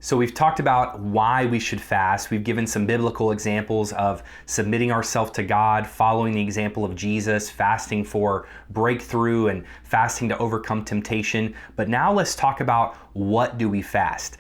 So we've talked about why we should fast. We've given some biblical examples of submitting ourselves to God, following the example of Jesus, fasting for breakthrough and fasting to overcome temptation. But now let's talk about what do we fast?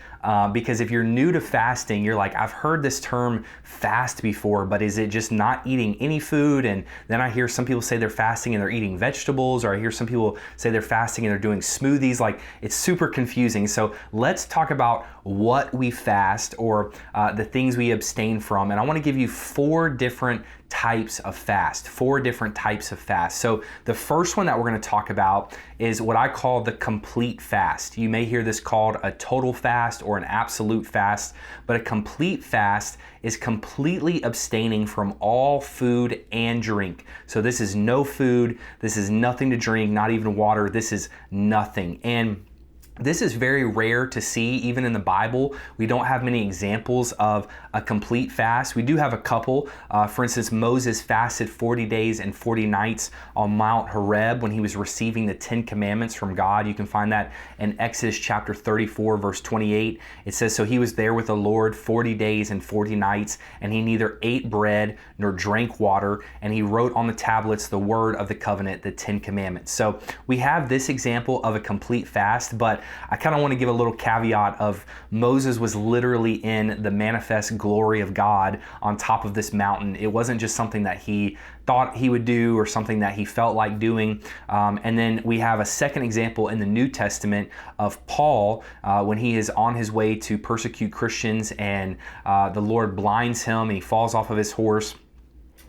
Because if you're new to fasting, you're like, I've heard this term fast before, but is it just not eating any food? And then I hear some people say they're fasting and they're eating vegetables, or I hear some people say they're fasting and they're doing smoothies. Like, it's super confusing. So let's talk about what we fast, or the things we abstain from. And I want to give you four different types of fast. So the first one that we're going to talk about is what I call the complete fast. You may hear this called a total fast or an absolute fast, but a complete fast is completely abstaining from all food and drink. So this is no food, this is nothing to drink, not even water, this is nothing. And this is very rare to see, even in the Bible. We don't have many examples of a complete fast. We do have a couple. For instance, Moses fasted 40 days and 40 nights on Mount Horeb when he was receiving the 10 commandments from God. You can find that in Exodus chapter 34, verse 28. It says, so he was there with the Lord 40 days and 40 nights, and he neither ate bread nor drank water, and he wrote on the tablets the word of the covenant, the 10 commandments. So we have this example of a complete fast, but I kind of want to give a little caveat of Moses was literally in the manifest glory of God on top of this mountain. It wasn't just something that he thought he would do or something that he felt like doing. And then we have a second example in the New Testament of Paul when he is on his way to persecute Christians, and the Lord blinds him and he falls off of his horse.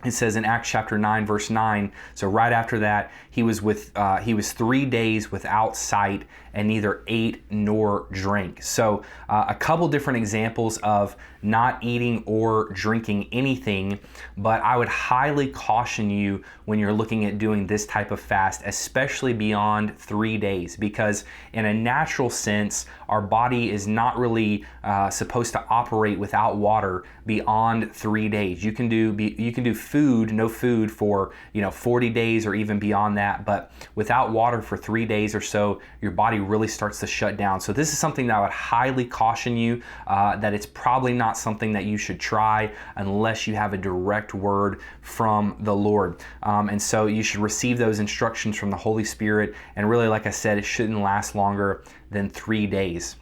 It says in Acts chapter 9, verse 9, so right after that, he was 3 days without sight and neither ate nor drank. So a couple different examples of not eating or drinking anything, but I would highly caution you when you're looking at doing this type of fast, especially beyond 3 days, because in a natural sense, our body is not really supposed to operate without water beyond 3 days. You can do food, no food for 40 days or even beyond that, but without water for 3 days or so, your body really starts to shut down. So this is something that I would highly caution you that it's probably not something that you should try unless you have a direct word from the Lord. And so you should receive those instructions from the Holy Spirit. And really, like I said, it shouldn't last longer than 3 days.